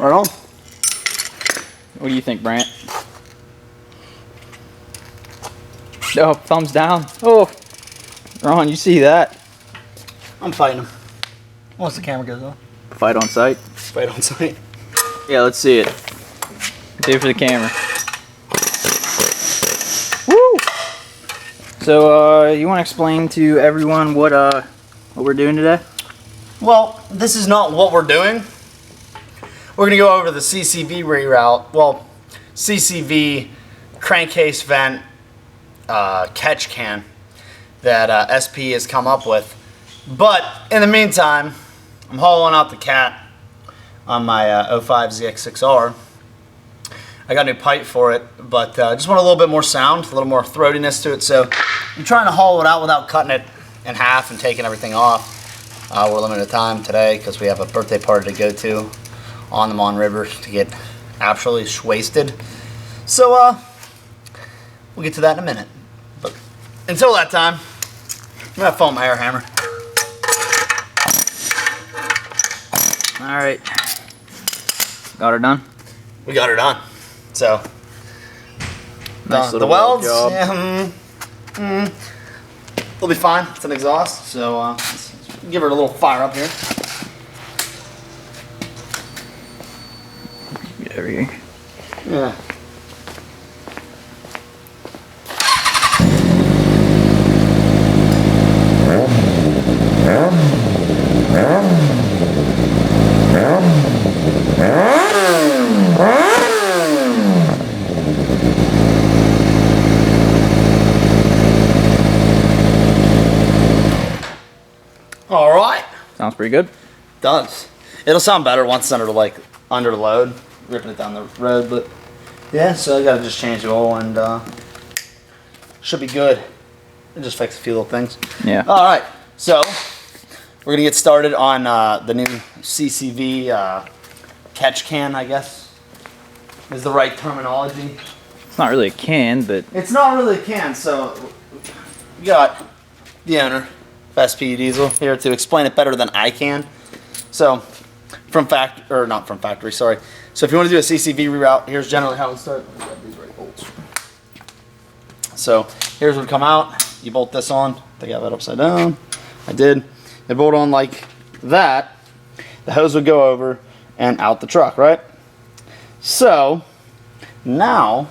Right on. What do you think, Brant? Oh, thumbs down. Oh, Ron, you see that? I'm fighting him. Once the camera goes off. Fight on sight. Fight on sight. Yeah, let's see it. Do it for the camera. Woo! So, you want to explain to everyone what we're doing today? Well, this is not what we're doing. We're gonna go over the CCV reroute. Well, CCV crankcase vent catch can that SP has come up with. But in the meantime, I'm hauling out the cat on my 05 ZX6R. I got a new pipe for it, but just want a little bit more sound, a little more throatiness to it. So I'm trying to haul it out without cutting it in half and taking everything off. We're limited time today because we have a birthday party to go to on the Mon River to get absolutely wasted. So we'll get to that in a minute. But until that time, I'm gonna foam my air hammer. All right. Got her done? We got her done. So Nice the little welds, job. yeah, they'll be fine. It's an exhaust, so let's give her a little fire up here. There we go. Yeah. All right. Sounds pretty good. Does. It'll sound better once it's under load, ripping it down the road. But yeah, so I gotta just change the oil and should be good. It just fix a few little things. Yeah. All right, so we're gonna get started on the new CCV catch can, I guess is the right terminology. It's not really a can, but It's not really a can, so we got the owner of SP Diesel here to explain it better than I can. So not from factory, sorry. So if you want to do a CCV reroute, here's generally how it starts. Let me grab these right bolts. So here's what would come out. You bolt this on. I think I have it upside down. I did. They bolt on like that. The hose would go over and out the truck, right? So now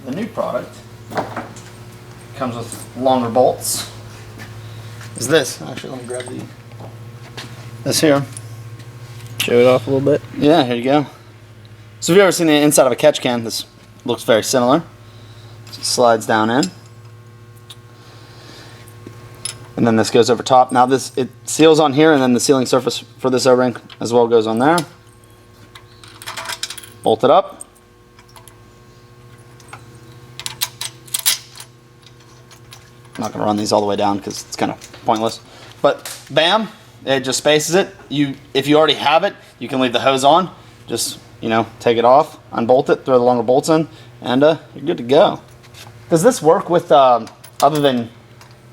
the new product comes with longer bolts. Is this? Actually, let me grab this here. show it off a little bit. Yeah, here you go. So if you've ever seen the inside of a catch can, this looks very similar. So it slides down in. And then this goes over top. Now it seals on here, and then the sealing surface for this O-ring as well goes on there. Bolt it up. I'm not going to run these all the way down because it's kind of pointless. But bam, it just spaces it. If you already have it, you can leave the hose on. Just, take it off, unbolt it, throw the longer bolts in, and you're good to go. Does this work with, other than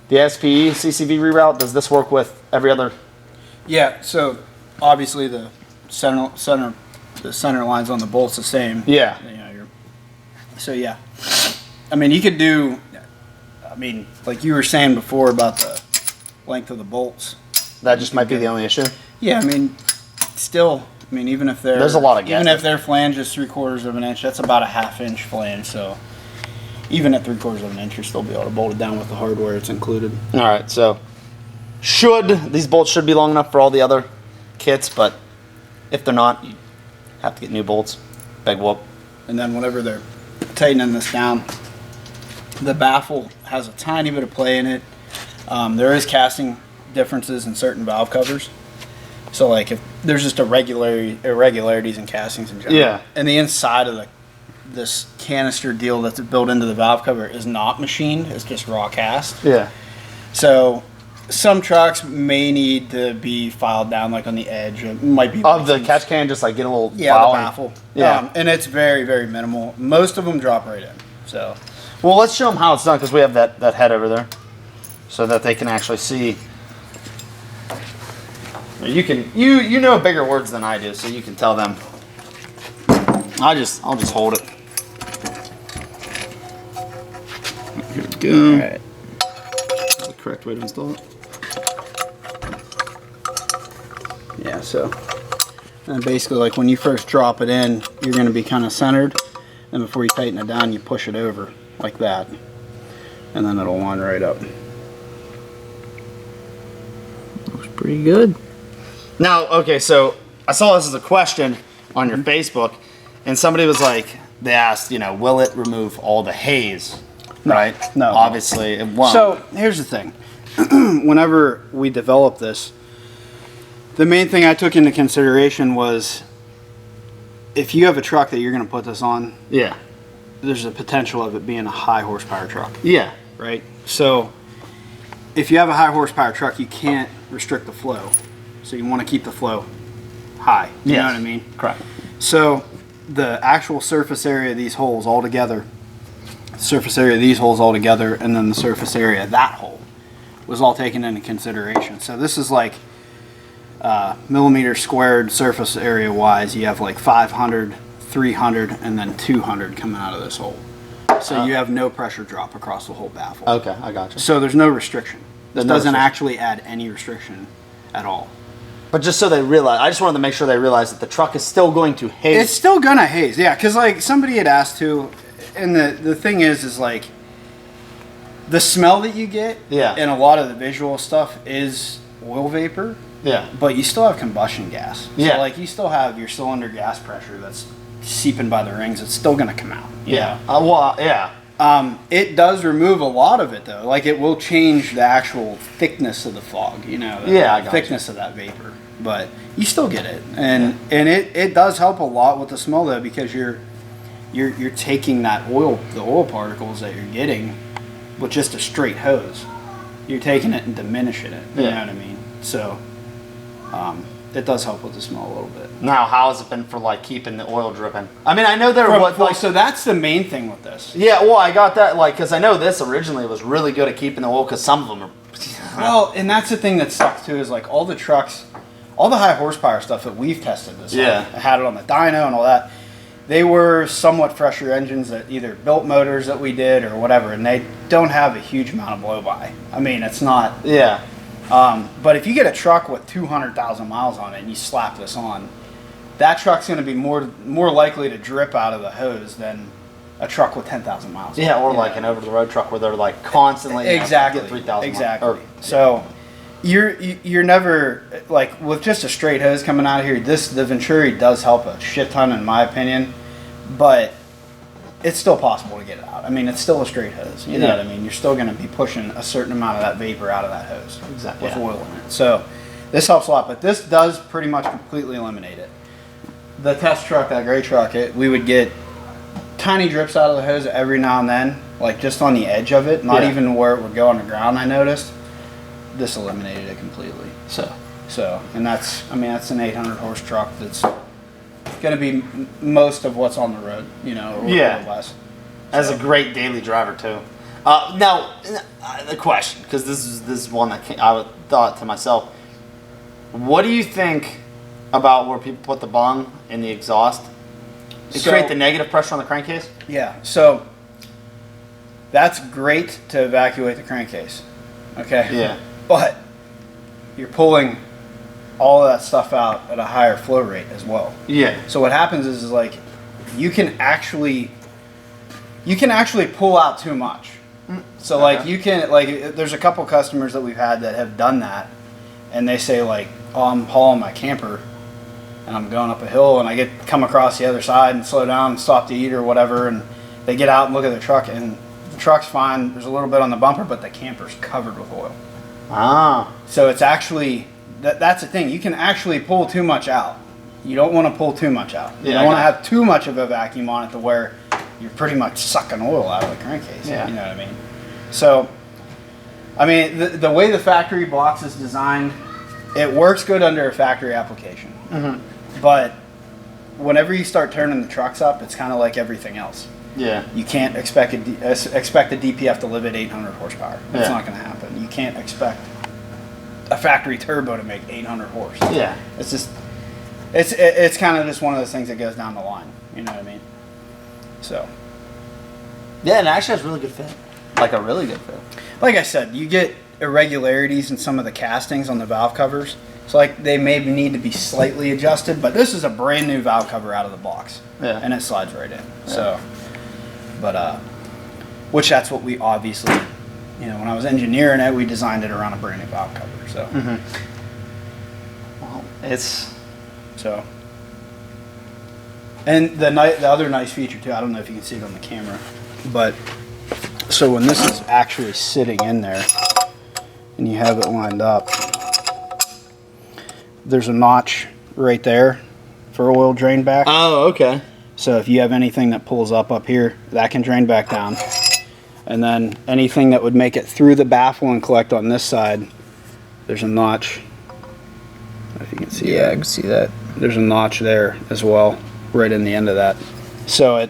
the SPE CCV reroute, does this work with every other? Yeah, so obviously the center lines on the bolt's the same. Yeah. So yeah. I mean, you could do, like you were saying before about the length of the bolts. That just might be the only issue. Yeah, even if they're There's a lot of even if their flange is 3/4 of an inch, that's about a 1/2 inch flange. So even at 3/4 of an inch, you'll still be able to bolt it down with the hardware it's included. All right, so these bolts should be long enough for all the other kits, but if they're not, you have to get new bolts. Big whoop. And then whenever they're tightening this down, the baffle has a tiny bit of play in it. There is casting differences in certain valve covers. So like if there's just irregularities in castings in general. Yeah. And the inside of this canister deal that's built into the valve cover is not machined, it's just raw cast. Yeah. So some trucks may need to be filed down like on the edge. It might be Of the catch can, just like get a little the baffle. Yeah. And it's very, very minimal. Most of them drop right in. So Well, let's show them how it's done because we have that head over there so that they can actually see You know bigger words than I do, so you can tell them. I'll just hold it. Here we go. All right. The correct way to install it. Yeah, so and basically like when you first drop it in, you're going to be kind of centered, and before you tighten it down, you push it over like that, and then it'll wind right up. Looks pretty good. Now, okay, so I saw this as a question on your Facebook, and somebody was like, they asked, will it remove all the haze? Right? No. Obviously, it won't. So here's the thing. Whenever we developed this, the main thing I took into consideration was if you have a truck that you're going to put this on, yeah. there's a potential of it being a high horsepower truck, Yeah. right? So if you have a high horsepower truck, you can't restrict the flow. So you want to keep the flow high. You know what I mean? Correct. So the actual surface area of these holes all together, and then the surface area of that hole was all taken into consideration. So this is like millimeter squared surface area wise. You have like 500, 300, and then 200 coming out of this hole. So you have no pressure drop across the whole baffle. Okay, I got you. So there's no restriction. This no doesn't restriction. actually add any restriction at all. But just so they realize, I just wanted to make sure they realize that the truck is still going to haze. It's still gonna haze, yeah. Because like somebody had asked to, and the thing is like the smell that you get, Yeah. and a lot of the visual stuff is oil vapor, Yeah. but you still have combustion gas. Yeah. So like you still have your cylinder gas pressure that's seeping by the rings. It's still gonna come out. you Yeah. know? Yeah. It does remove a lot of it though. Like it will change the actual thickness of the fog, the Yeah, I got thickness of that vapor. But you still get it, and it does help a lot with the smell though, because you're taking the oil particles that you're getting with just a straight hose. You're taking it and diminishing it. You Yeah. know what I mean? So it does help with the smell a little bit. Now, how has it been for like keeping the oil dripping? I mean, I know there was So that's the main thing with this. Yeah, well, I got that because I know this originally was really good at keeping the oil because some of them are. Well, and that's the thing that sucks too, is like all the trucks, all the high horsepower stuff that we've tested this Yeah. on, I had it on the dyno and all that, they were somewhat fresher engines that either built motors that we did or whatever, and they don't have a huge amount of blow by. I mean, it's not, Yeah. but if you get a truck with 200,000 miles on it and you slap this on, that truck's going to be more likely to drip out of the hose than a truck with 10,000 miles. Yeah, or You like know? an over-the-road truck where they're like constantly Exactly. get 3,000 Exactly. miles. So you're never like with just a straight hose coming out of here. The Venturi does help a shit ton in my opinion, but it's still possible to get it out. I mean, it's still a straight hose. You know Yeah. what I mean? You're still going to be pushing a certain amount of that vapor out of that hose. Exactly. With Yeah. oil in it. So this helps a lot, but this does pretty much completely eliminate it. The test truck, that gray truck, we would get tiny drips out of the hose every now and then, like just on the edge of it, not Yeah. even where it would go on the ground. I noticed this eliminated it completely. So, and that's an 800 horse truck that's going to be most of what's on the road, or Yeah. or less. As a great daily driver too. Now, the question, because this is one that I thought to myself, what do you think about where people put the bung in the exhaust to So- create the negative pressure on the crankcase? Yeah, so that's great to evacuate the crankcase. Okay. Yeah. But you're pulling all of that stuff out at a higher flow rate as well. Yeah. So what happens is like you can actually pull out too much. So like Okay. you can there's a couple customers that we've had that have done that, and they say like, oh, I'm hauling my camper and I'm going up a hill and I come across the other side and slow down and stop to eat or whatever, and they get out and look at the truck and the truck's fine. There's a little bit on the bumper, but the camper's covered with oil. Ah. So it's actually that's the thing. You can actually pull too much out. You don't want to pull too much out. You Yeah, don't I want to got have too much of a vacuum on it to where you're pretty much sucking oil out of the crankcase. Yeah. You know what I mean? So, I mean, the way the factory box is designed, it works good under a factory application. Mhm. But whenever you start turning the trucks up, it's kind of like everything else. Yeah. You can't expect a DPF to live at 800 horsepower. It's Yeah. not going to happen. You can't expect a factory turbo to make 800 horse. Yeah. It's just, it's kind of just one of those things that goes down the line. You know what I mean? So, Yeah, and it actually has really good fit. Like a really good fit. like I said, you get irregularities in some of the castings on the valve covers. So like they maybe need to be slightly adjusted, but this is a brand new valve cover out of the box. Yeah. And it slides right in. So, but, which that's what we obviously, you know, when I was engineering it, we designed it around a brand new valve cover. So, Well, it's so. And the other nice feature too, I don't know if you can see it on the camera, but so when this is actually sitting in there and you have it lined up, there's a notch right there for oil drain back. Oh, okay. So if you have anything that pulls up here, that can drain back down. And then anything that would make it through the baffle and collect on this side, there's a notch. I don't know if you can see that. I can see that. There's a notch there as well, right in the end of that. So it,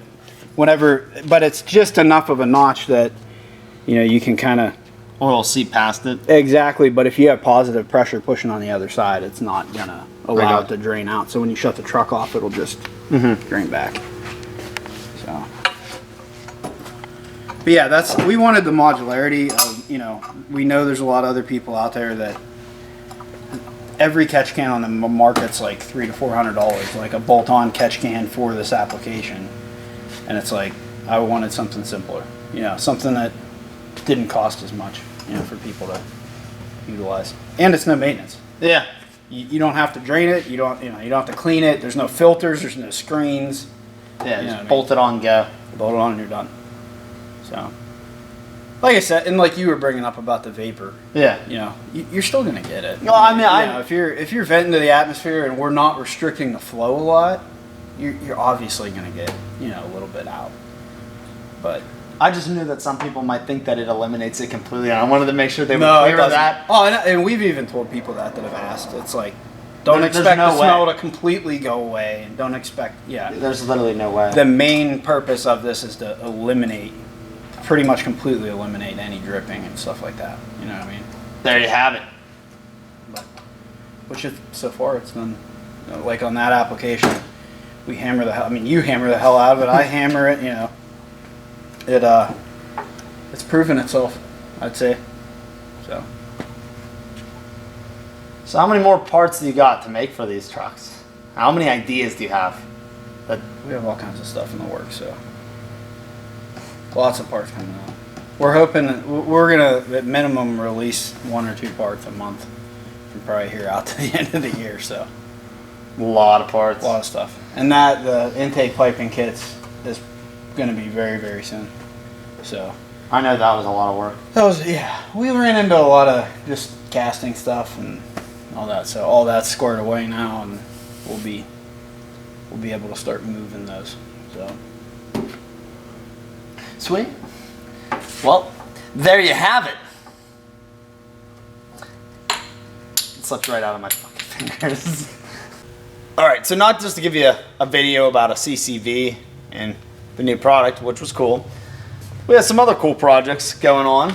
whenever, but it's just enough of a notch that, you know, you can kind of, Oil seep past it. exactly, but if you have positive pressure pushing on the other side, it's not gonna allow Right. it to drain out. So when you shut the truck off, it'll just drain back. So, but yeah, we wanted the modularity of, you know, we know there's a lot of other people out there that every catch can on the market's like $300 to $400, like a bolt-on catch can for this application. And it's like, I wanted something simpler, you know, something that didn't cost as much, you know, for people to utilize. And it's no maintenance. Yeah. You don't have to drain it. You don't have to clean it. There's no filters. There's no screens. Yeah, You know just what I mean? bolt it on, go. Bolt it on and you're done. So, like I said, and like you were bringing up about the vapor, Yeah. you know, you're still gonna get it. No, I mean, You know, if you're venting to the atmosphere and we're not restricting the flow a lot, you're obviously gonna get, you know, a little bit out. But I just knew that some people might think that it eliminates it completely, and I wanted to make sure they were no, it clear of doesn't. that. Oh, and we've even told people that have asked. It's like, don't There's expect no the smell way. to completely go away, and don't expect, yeah. There's literally no way. The main purpose of this is to eliminate, pretty much completely eliminate any dripping and stuff like that. You know what I mean? There you have it. Which is, so far it's done, you know, like on that application, we hammer the hell, I mean, you hammer the hell out of it, I hammer it, you know. It's proven itself, I'd say. So, So how many more parts do you got to make for these trucks? How many ideas do you have? That we have all kinds of stuff in the works, so. Lots of parts coming out. We're hoping that we're gonna, at minimum, release 1 or 2 parts a month from probably here out to the end of the year, so. a lot of parts. A lot of stuff. And that, the intake piping kits is gonna be very, very soon. So. I know that was a lot of work. That was, yeah, we ran into a lot of just casting stuff and all that. So all that's squared away now, and we'll be able to start moving those. So Sweet. Well, there you have it. It slipped right out of my fucking fingers. All right, so not just to give you a video about a CCV and the new product, which was cool. We have some other cool projects going on.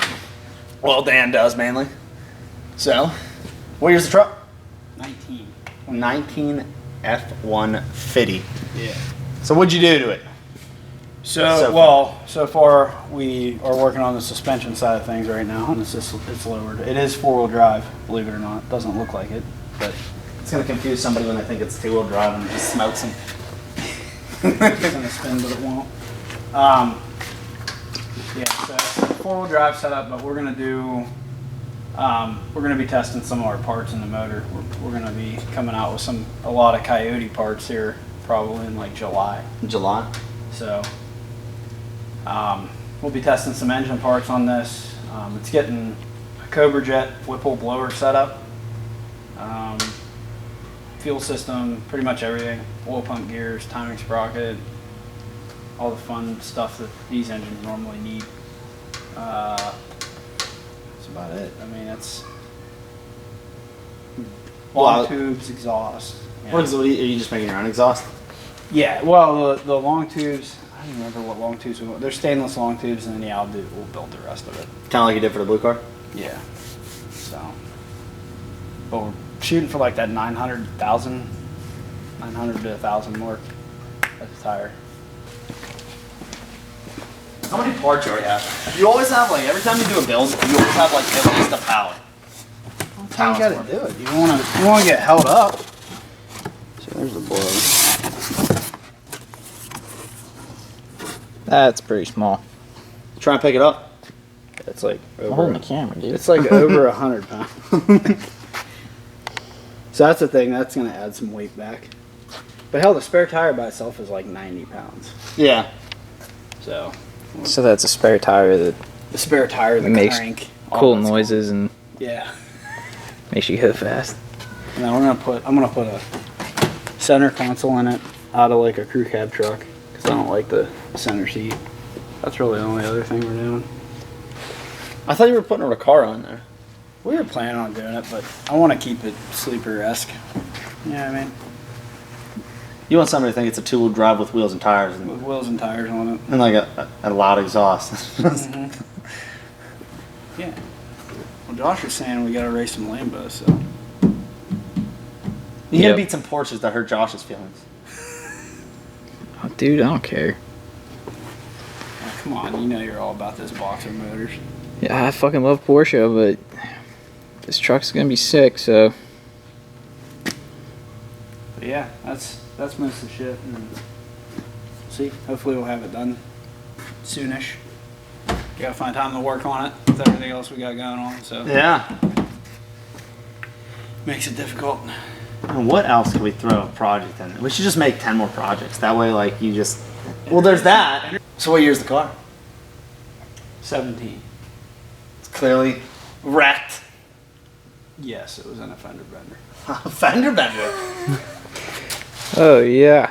Well, Dan does mainly. So, what year's the truck? 19. 19 F-150. Yeah. So what'd you do to it? So far we are working on the suspension side of things right now, and it's lowered. It is 4-wheel drive, believe it or not. Doesn't look like it, but It's gonna confuse somebody when they think it's 2-wheel drive and it just smokes them. it's gonna spin, but it won't. Yeah, so 4-wheel drive setup, but we're gonna do. We're gonna be testing some of our parts in the motor. We're gonna be coming out with a lot of Coyote parts here, probably in like July. In July. So we'll be testing some engine parts on this. It's getting a Cobra Jet Whipple blower setup, fuel system, pretty much everything, oil pump gears, timing sprocket, all the fun stuff that these engines normally need. That's about it. I mean, it's long Well, tubes, exhaust. Yeah. What are you just making your own exhaust? Yeah, well, the long tubes, I don't remember what long tubes we want. They're stainless long tubes, and then we'll build the rest of it. Kind of like you did for the blue car? Yeah. So, but we're shooting for like that 900 to 1,000 mark as a tire. How many parts you already have? You always have like every time you do a build, you always have like at least a pallet. You gotta do it. You wanna get held up. So there's the blow. That's pretty small. Try and pick it up. It's like I'm holding the camera, dude. It's like over 100 pounds. So that's the thing. That's gonna add some weight back. But hell, the spare tire by itself is like 90 pounds. Yeah. So So that's a spare tire that the spare tire, the makes crank, all cool that's noises and Yeah. makes you go fast. And then I'm gonna put a center console in it out of like a crew cab truck because I don't like the center seat. That's really the only other thing we're doing. I thought you were putting a Recaro on there. We were planning on doing it, but I want to keep it sleeper-esque. You know what I mean? You want somebody to think it's a two-wheel drive with wheels and tires With wheels and tires on it. and like a loud exhaust. Yeah. Well, Josh was saying we got to race some Lambos, so. You Yep. gotta beat some Porsches to hurt Josh's feelings. Oh, dude, I don't care. Oh, come on, you know you're all about this Boxer motors. Yeah, I fucking love Porsche, but this truck's gonna be sick, so. But yeah, that's most of the shit. And see, hopefully we'll have it done soonish. Gotta find time to work on it with everything else we got going on, so Yeah. makes it difficult. And what else can we throw a project in? We should just make 10 more projects. That way, like, you just... Well, there's that. So what year's the car? 17. It's clearly wrecked. Yes, it was in a fender bender. Fender bender. Oh, yeah.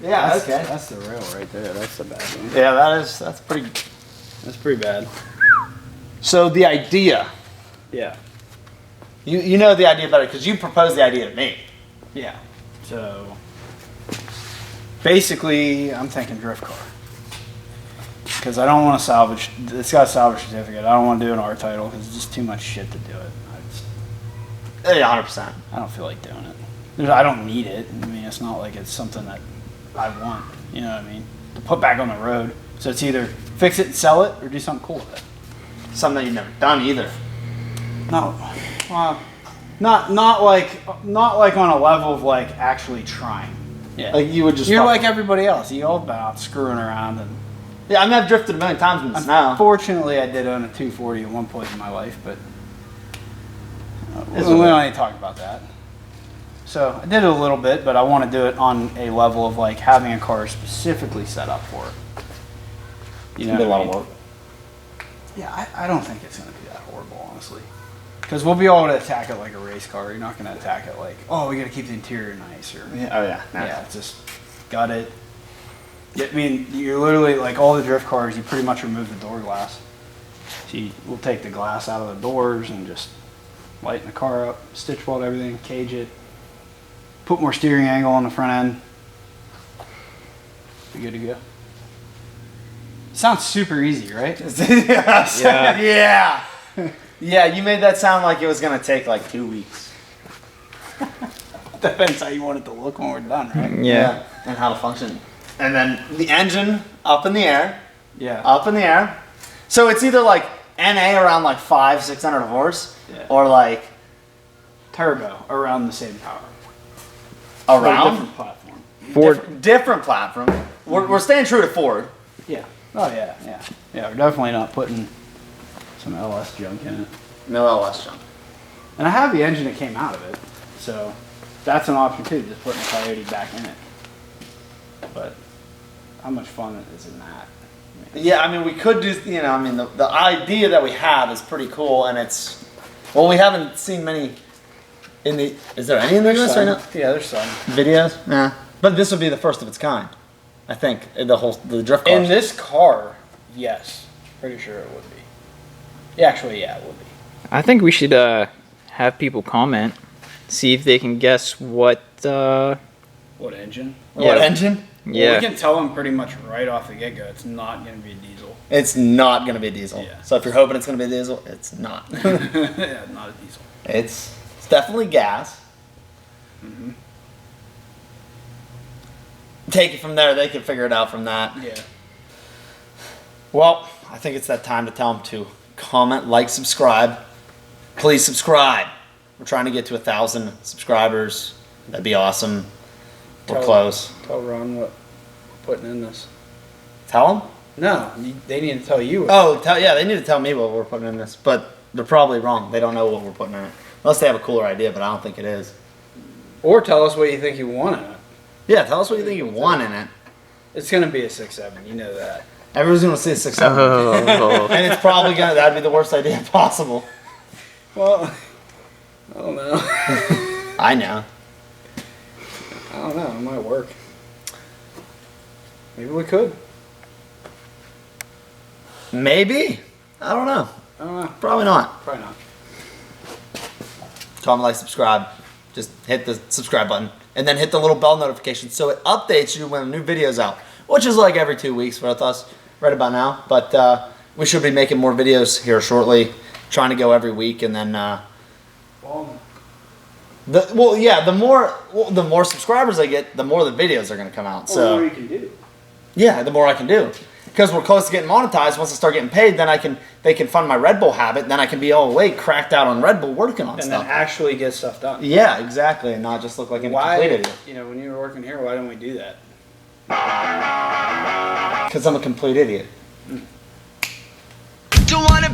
Yeah, okay. That's the rail right there. That's the bad one. Yeah, that's pretty... That's pretty bad. So the idea... Yeah. You know the idea better because you proposed the idea to me. Yeah. So basically, I'm thinking drift car because I don't want to salvage. It's got a salvage certificate. I don't want to do an R title because it's just too much shit to do it. Yeah, 100%. I don't feel like doing it. I don't need it. I mean, it's not like it's something that I want. You know what I mean? To put back on the road. So it's either fix it and sell it or do something cool with it. Something that you've never done either. No, not like on a level of like actually trying. Yeah, Like you would just... you're like everybody else. You all been out screwing around and. Yeah, I mean, I've drifted a million times in the snow. Unfortunately, I did own a 240 at one point in my life, but we It's don't okay. need to talk about that. So I did it a little bit, but I want to do it on a level of like having a car specifically set up for it. You know, It's a what I lot of mean? work. Yeah, I don't think it's going to be that horrible, honestly. Because we'll be able to attack it like a race car. You're not going to attack it like, oh, we got to keep the interior nice or Yeah, oh yeah. Nah. yeah, it's just got it. Yeah, I mean, you're literally like all the drift cars. You pretty much remove the door glass. So we'll take the glass out of the doors and just lighten the car up, stitch weld everything, cage it, put more steering angle on the front end. Be good to go. Sounds super easy, right? yeah. Yeah. Yeah, you made that sound like it was gonna take like 2 weeks. Depends how you want it to look when we're done, right? Yeah. And how to function. And then the engine up in the air. Yeah. Up in the air. So it's either like NA around like 500-600 horse, Yeah. or like Turbo around the same power. around Different platform. Ford. different platform. We're staying true to Ford. Yeah. Oh yeah, yeah. Yeah, we're definitely not putting some LS junk in it. No LS jump. And I have the engine that came out of it, so that's an option too, just putting a Coyote back in it. But how much fun is in that? Yeah, I mean, we could do, you know, I mean, the idea that we have is pretty cool, and it's, well, we haven't seen many in the, is there any in the US right now? Yeah, there's some. Videos? Yeah. But this would be the first of its kind, I think, the drift cars. In this car, yes. Pretty sure it would be. Yeah, actually, yeah, it would be. I think we should have people comment, see if they can guess what. What engine? Yeah. What engine? Well, Yeah. we can tell them pretty much right off the get-go, it's not going to be a diesel. It's not going to be a diesel. Yeah. So if you're hoping it's going to be a diesel, it's not. Yeah, not a diesel. it's definitely gas. Take it from there. They can figure it out from that. Yeah. Well, I think it's that time to tell them to comment, like, subscribe. Please subscribe. We're trying to get to 1,000 subscribers. That'd be awesome. We're close. Tell Ron what we're putting in this. Tell them? No, they need to tell you. Oh, yeah, they need to tell me what we're putting in this. But they're probably wrong. They don't know what we're putting in it. Unless they have a cooler idea, but I don't think it is. Or tell us what you think you want in it. Yeah, tell us what you think you want in it. It's gonna be a 6-7. You know that. Everyone's going to see a 6-7. Oh. And it's probably going to, that'd be the worst idea possible. Well, I don't know. I know. I don't know. It might work. Maybe we could. Maybe. I don't know. I don't know. Probably not. Probably not. Comment, like, subscribe. Just hit the subscribe button. And then hit the little bell notification so it updates you when a new video's out. Which is like every 2 weeks with us right about now. But we should be making more videos here shortly. Trying to go every week. And then... the more subscribers I get, the more the videos are going to come out. So the more you can do. Yeah, the more I can do. Because we're close to getting monetized. Once I start getting paid, then they can fund my Red Bull habit. And then I can be all awake, cracked out on Red Bull, working on And stuff. then actually get stuff done. Yeah, exactly, and not just look like a complete idiot. You know, when you were working here, why didn't we do that? Because I'm a complete idiot. Don't wanna